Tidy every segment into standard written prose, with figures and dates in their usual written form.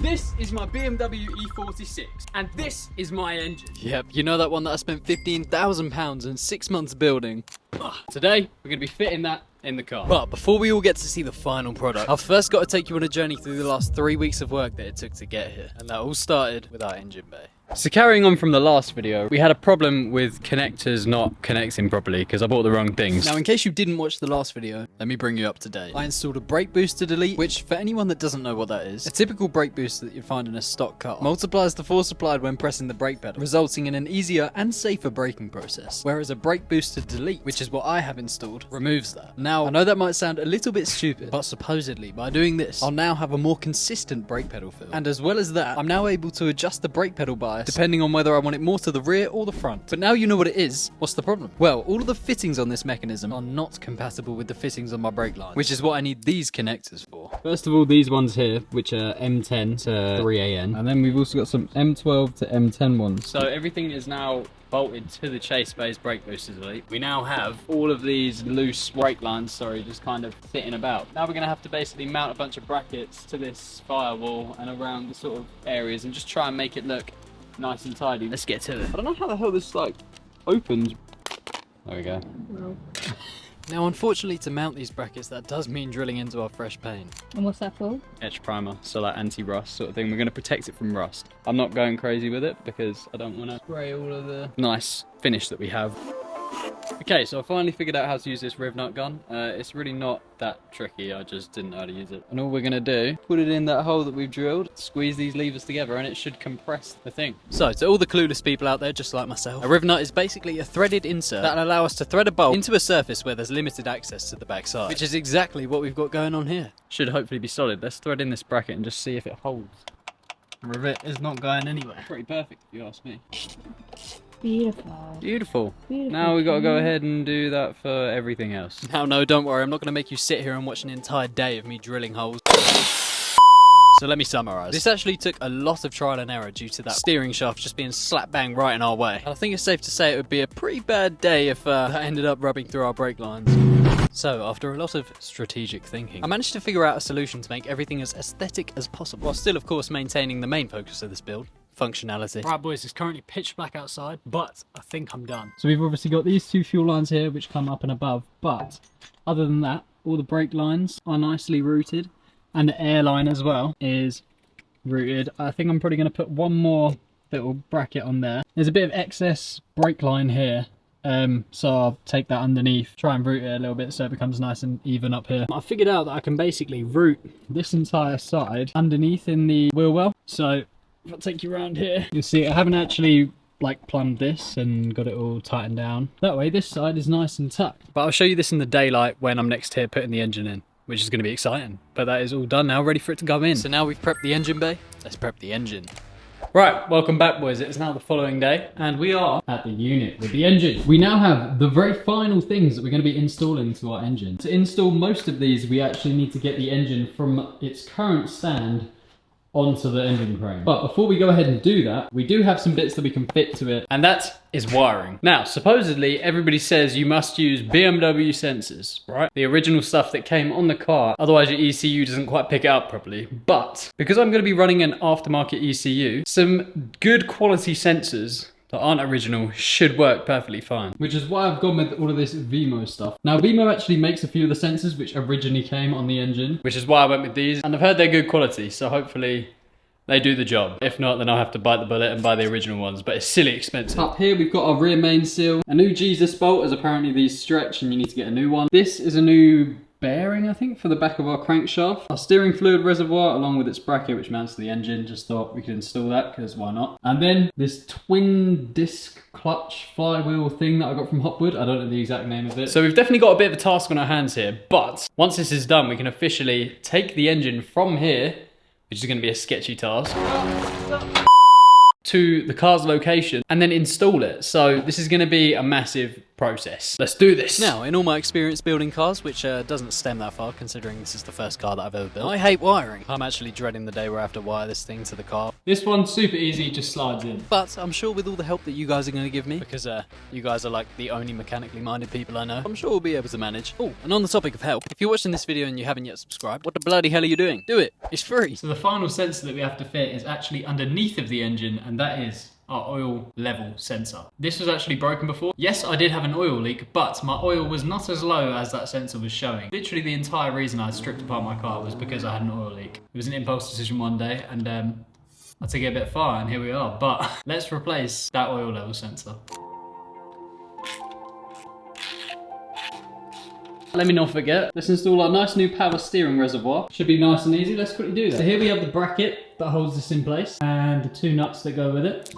This is my BMW E46, and this is my engine. Yep, you know that one that I spent £15,000 and 6 months building? Today, we're going to be fitting that in the car. But before we all get to see the final product, I've first got to take you on a journey through the last 3 weeks of work that it took to get here. And that all started with our engine bay. So carrying on from the last video, we had a problem with connectors not connecting properly because I bought the wrong things. Now, in case you didn't watch the last video, let me bring you up to date. I installed a brake booster delete, which for anyone that doesn't know what that is, a typical brake booster that you'd find in a stock car multiplies the force applied when pressing the brake pedal, resulting in an easier and safer braking process. Whereas a brake booster delete, which is what I have installed, removes that. Now, I know that might sound a little bit stupid, but supposedly by doing this, I'll now have a more consistent brake pedal feel. And as well as that, I'm now able to adjust the brake pedal bias depending on whether I want it more to the rear or the front. But now you know what it is, what's the problem? Well, all of the fittings on this mechanism are not compatible with the fittings on my brake line, which is what I need these connectors for. First of all, these ones here, which are M10 to 3AN, and then we've also got some M12 to M10 ones. So everything is now bolted to the chase base brake booster delete. We now have all of these loose brake lines, just kind of sitting about. Now we're going to have to basically mount a bunch of brackets to this firewall and around the sort of areas and just try and make it look nice and tidy. Let's get to it. I don't know how the hell this opens. There we go. No. Now, unfortunately, to mount these brackets, that does mean drilling into our fresh paint. And what's that for? Etch primer, so like anti-rust sort of thing. We're going to protect it from rust. I'm not going crazy with it because I don't want to spray all of the nice finish that we have. Okay, so I finally figured out how to use this riv nut gun. It's really not that tricky, I just didn't know how to use it. And all we're gonna do, put it in that hole that we've drilled, squeeze these levers together, and it should compress the thing. So, to all the clueless people out there, just like myself, a riv nut is basically a threaded insert that'll allow us to thread a bolt into a surface where there's limited access to the backside, which is exactly what we've got going on here. Should hopefully be solid. Let's thread in this bracket and just see if it holds. The rivet is not going anywhere. Pretty perfect, if you ask me. Beautiful. Beautiful. Beautiful. Now we've got to go ahead and do that for everything else. Now, no, don't worry. I'm not going to make you sit here and watch an entire day of me drilling holes. So let me summarise. This actually took a lot of trial and error due to that steering shaft just being slap bang right in our way. And I think it's safe to say it would be a pretty bad day if that ended up rubbing through our brake lines. So, after a lot of strategic thinking, I managed to figure out a solution to make everything as aesthetic as possible, while still, of course, maintaining the main focus of this build. Functionality. Right, boys, it's currently pitch black outside, but I think I'm done. So we've obviously got these two fuel lines here which come up and above, but other than that, all the brake lines are nicely routed, and the air line as well is routed. I think I'm probably going to put one more little bracket on there. There's a bit of excess brake line here, so I'll take that underneath, try and route it a little bit so it becomes nice and even up here. I figured out that I can basically route this entire side underneath in the wheel well. So if I take you around here, you'll see I haven't actually plumbed this and got it all tightened down. That way this side is nice and tucked. But I'll show you this in the daylight when I'm next here putting the engine in, which is going to be exciting. But that is all done now, ready for it to go in. So now we've prepped the engine bay, let's prep the engine. Right, welcome back, boys. It is now the following day and we are at the unit with the engine. We now have the very final things that we're going to be installing to our engine. To install most of these, we actually need to get the engine from its current stand onto the engine crane. But before we go ahead and do that, we do have some bits that we can fit to it, and that is wiring. Now, supposedly, everybody says you must use BMW sensors, right? The original stuff that came on the car, otherwise your ECU doesn't quite pick it up properly. But because I'm going to be running an aftermarket ECU, some good quality sensors that aren't original should work perfectly fine. Which is why I've gone with all of this Vimo stuff. Now, Vimo actually makes a few of the sensors which originally came on the engine, which is why I went with these. And I've heard they're good quality, so hopefully they do the job. If not, then I'll have to bite the bullet and buy the original ones, but it's silly expensive. Up here, we've got our rear main seal. A new Jesus bolt, as apparently these stretch and you need to get a new one. This is a new bearing, I think, for the back of our crankshaft. Our steering fluid reservoir, along with its bracket, which mounts to the engine. Just thought we could install that, because why not? And then this twin disc clutch flywheel thing that I got from Hopwood. I don't know the exact name of it. So we've definitely got a bit of a task on our hands here, but once this is done, we can officially take the engine from here, which is going to be a sketchy task. to the car's location and then install it. So this is going to be a massive process. Let's do this. Now, in all my experience building cars, which doesn't stem that far considering this is the first car that I've ever built, I hate wiring. I'm actually dreading the day where I have to wire this thing to the car. This one's super easy, just slides in. But I'm sure with all the help that you guys are going to give me, because you guys are like the only mechanically minded people I know, I'm sure we'll be able to manage. Oh, and on the topic of help, if you're watching this video and you haven't yet subscribed, what the bloody hell are you doing? Do it. It's free. So the final sensor that we have to fit is actually underneath of the engine, and that is our oil level sensor. This was actually broken before. Yes, I did have an oil leak, but my oil was not as low as that sensor was showing. Literally the entire reason I stripped apart my car was because I had an oil leak. It was an impulse decision one day, and I took it a bit far, and here we are. But let's replace that oil level sensor. Let me not forget, let's install our nice new power steering reservoir. Should be nice and easy, let's quickly do that. So here we have the bracket that holds this in place, and the two nuts that go with it.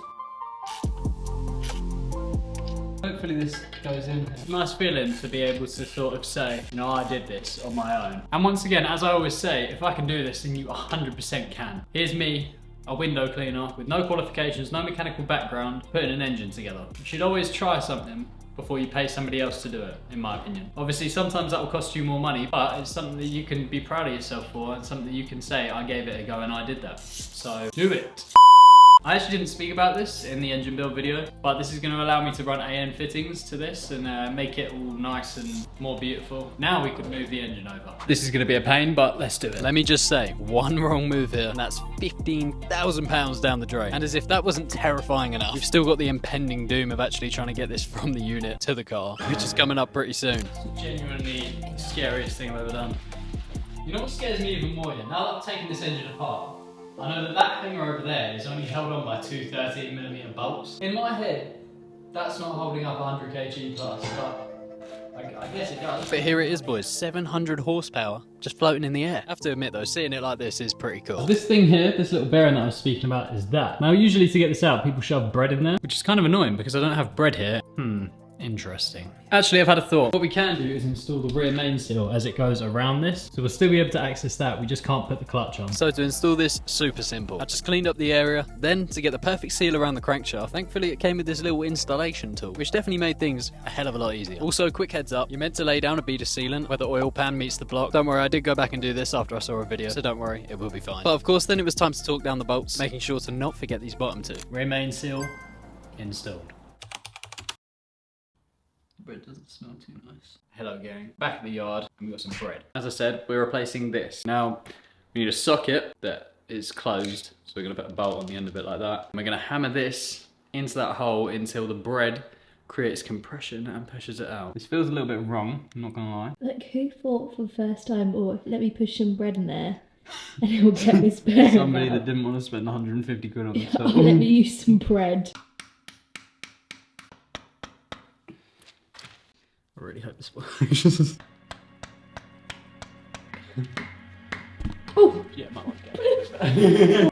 Hopefully this goes in. It's a nice feeling to be able to sort of say, you know, I did this on my own. And once again, as I always say, if I can do this, then you 100% can. Here's me, a window cleaner with no qualifications, no mechanical background, putting an engine together. You should always try something before you pay somebody else to do it, in my opinion. Obviously, sometimes that will cost you more money, but it's something that you can be proud of yourself for, and something that you can say, I gave it a go and I did that. So, do it. I actually didn't speak about this in the engine build video, but this is going to allow me to run AN fittings to this and make it all nice and more beautiful. Now we could move the engine over. This is going to be a pain, but let's do it. Let me just say, one wrong move here, and that's £15,000 down the drain. And as if that wasn't terrifying enough, we've still got the impending doom of actually trying to get this from the unit to the car, which is coming up pretty soon. It's genuinely the scariest thing I've ever done. You know what scares me even more here? Now that I've taken this engine apart, I know that that hanger over there is only held on by two 13mm bolts. In my head, that's not holding up 100 kg plus, but I guess it does. But here it is, boys, 700 horsepower just floating in the air. I have to admit though, seeing it like this is pretty cool. This thing here, this little bearing that I was speaking about, is that. Now usually to get this out, people shove bread in there, which is kind of annoying because I don't have bread here. Interesting. Actually, I've had a thought. What we can do is install the rear main seal as it goes around this. So we'll still be able to access that, we just can't put the clutch on. So to install this, super simple. I just cleaned up the area. Then to get the perfect seal around the crankshaft, thankfully it came with this little installation tool, which definitely made things a hell of a lot easier. Also, quick heads up, you're meant to lay down a beater sealant where the oil pan meets the block. Don't worry, I did go back and do this after I saw a video, so don't worry, it will be fine. But of course, then it was time to torque down the bolts, making sure to not forget these bottom two. Rear main seal installed. Bread doesn't smell too nice. Hello gang, back at the yard and we've got some bread. As I said, we're replacing this. Now, we need a socket that is closed. So we're gonna put a bolt on the end of it like that. And we're gonna hammer this into that hole until the bread creates compression and pushes it out. This feels a little bit wrong, I'm not gonna lie. Like, who thought for the first time, oh, let me push some bread in there and it will get this bearing Somebody out. that didn't want to spend 150 quid on this. Oh, let me use some bread. I really hope this works. Oh! Yeah, might want to go.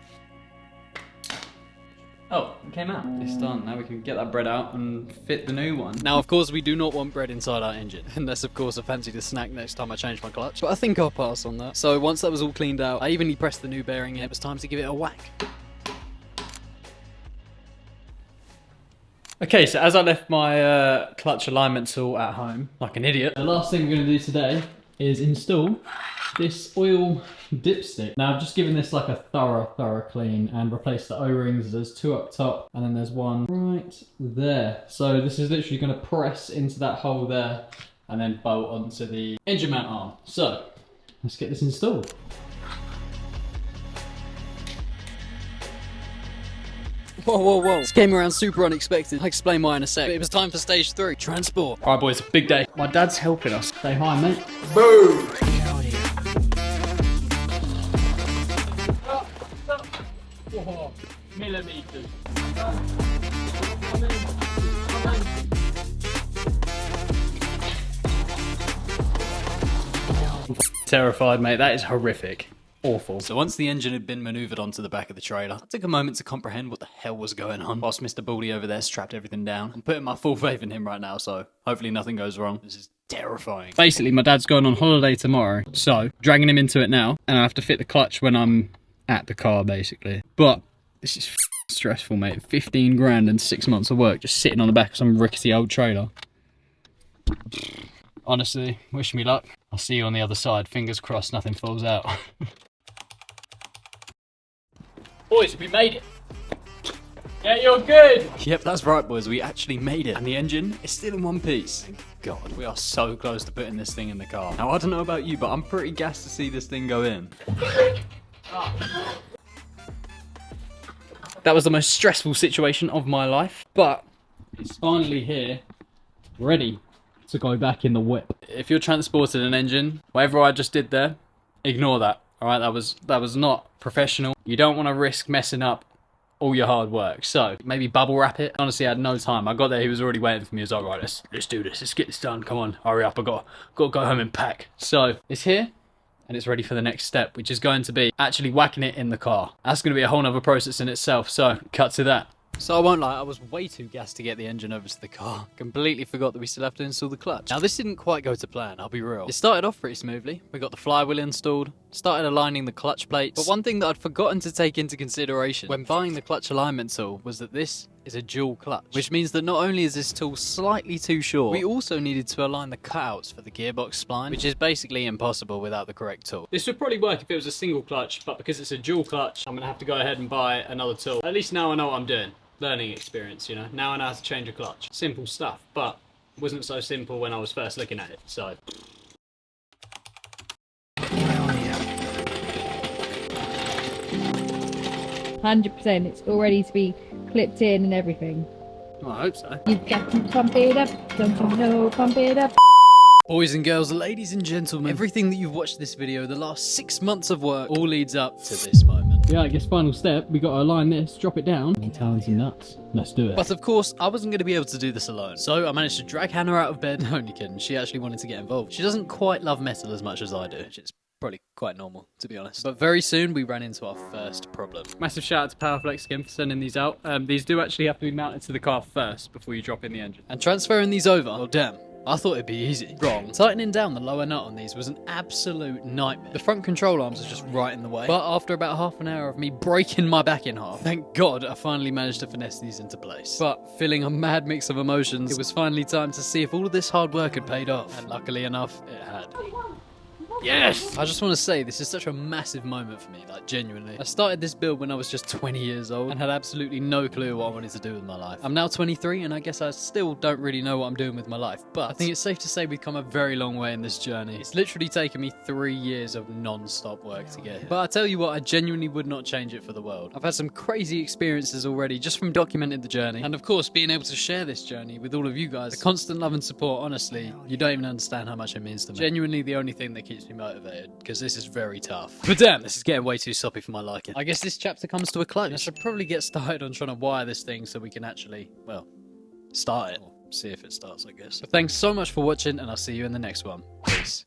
Oh, it came out. It's done. Now we can get that bread out and fit the new one. Now, of course, we do not want bread inside our engine, unless, of course, I fancy the snack next time I change my clutch. But I think I'll pass on that. So once that was all cleaned out, I evenly pressed the new bearing in. It was time to give it a whack. Okay, so as I left my clutch alignment tool at home, like an idiot, the last thing we're going to do today is install this oil dipstick. Now I've just given this like a thorough clean and replaced the O-rings. There's two up top and then there's one right there. So this is literally going to press into that hole there and then bolt onto the engine mount arm. So let's get this installed. Whoa, whoa, whoa. This came around super unexpected. I'll explain why in a sec. But it was time for stage 3, transport. All right boys, big day. My dad's helping us. Say hi mate. Boom! Whoa, millimeters. Terrified mate, that is horrific. Awful. So once the engine had been manoeuvred onto the back of the trailer, I took a moment to comprehend what the hell was going on, whilst Mr. Baldy over there strapped everything down. I'm putting my full faith in him right now, so hopefully nothing goes wrong. This is terrifying. Basically, my dad's going on holiday tomorrow, so dragging him into it now, and I have to fit the clutch when I'm at the car, basically. But this is Stressful, mate. 15 grand and 6 months of work just sitting on the back of some rickety old trailer. Honestly, wish me luck. I'll see you on the other side. Fingers crossed nothing falls out. Boys, we made it. Yeah, you're good. Yep, that's right, boys. We actually made it. And the engine is still in one piece. Thank God, we are so close to putting this thing in the car. Now, I don't know about you, but I'm pretty gassed to see this thing go in. That was the most stressful situation of my life, but it's finally here, ready to go back in the whip. If you're transporting an engine, whatever I just did there, ignore that. All right, that was not professional. You don't want to risk messing up all your hard work. So maybe bubble wrap it. Honestly, I had no time. I got there, he was already waiting for me. He was like, right, let's do this. Let's get this done. Come on, hurry up. I got to go home and pack. So it's here and it's ready for the next step, which is going to be actually whacking it in the car. That's going to be a whole nother process in itself. So cut to that. So I won't lie, I was way too gassed to get the engine over to the car. Completely forgot that we still have to install the clutch. Now this didn't quite go to plan, I'll be real. It started off pretty smoothly. We got the flywheel installed, started aligning the clutch plates. But one thing that I'd forgotten to take into consideration when buying the clutch alignment tool was that this is a dual clutch. Which means that not only is this tool slightly too short, we also needed to align the cutouts for the gearbox spline, which is basically impossible without the correct tool. This would probably work if it was a single clutch, but because it's a dual clutch, I'm going to have to go ahead and buy another tool. At least now I know what I'm doing. Learning experience, you know. Now I know how to change a clutch. Simple stuff, but it wasn't so simple when I was first looking at it, so. 100%, it's all ready to be clipped in and everything. Well, I hope so. You've got to pump it up, don't you know, pump it up. Boys and girls, ladies and gentlemen, everything that you've watched this video, the last 6 months of work, all leads up to this moment. Yeah, I guess final step, we got to align this, drop it down, and tie some nuts. Let's do it. But of course, I wasn't going to be able to do this alone. So I managed to drag Hannah out of bed. Only kidding, she actually wanted to get involved. She doesn't quite love metal as much as I do, which is probably quite normal, to be honest. But very soon, we ran into our first problem. Massive shout out to Powerflex again for sending these out. These do actually have to be mounted to the car first before you drop in the engine. And transferring these over, well damn, I thought it'd be easy. Wrong. Tightening down the lower nut on these was an absolute nightmare. The front control arms are just right in the way. But after about half an hour of me breaking my back in half, thank God I finally managed to finesse these into place. But feeling a mad mix of emotions, it was finally time to see if all of this hard work had paid off. And luckily enough, it had. Yes! I just want to say, this is such a massive moment for me, like genuinely. I started this build when I was just 20 years old and had absolutely no clue what I wanted to do with my life. I'm now 23 and I guess I still don't really know what I'm doing with my life, but I think it's safe to say we've come a very long way in this journey. It's literally taken me 3 years of non-stop work to get here. But I tell you what, I genuinely would not change it for the world. I've had some crazy experiences already just from documenting the journey, and of course being able to share this journey with all of you guys. The constant love and support, honestly, you don't even understand how much it means to me. Genuinely the only thing that keeps me motivated, because this is very tough. But damn, this is getting way too soppy for my liking. I guess this chapter comes to a close. I should probably get started on trying to wire this thing so we can actually, well, start it. Or see if it starts, I guess. But thanks so much for watching, and I'll see you in the next one. Peace.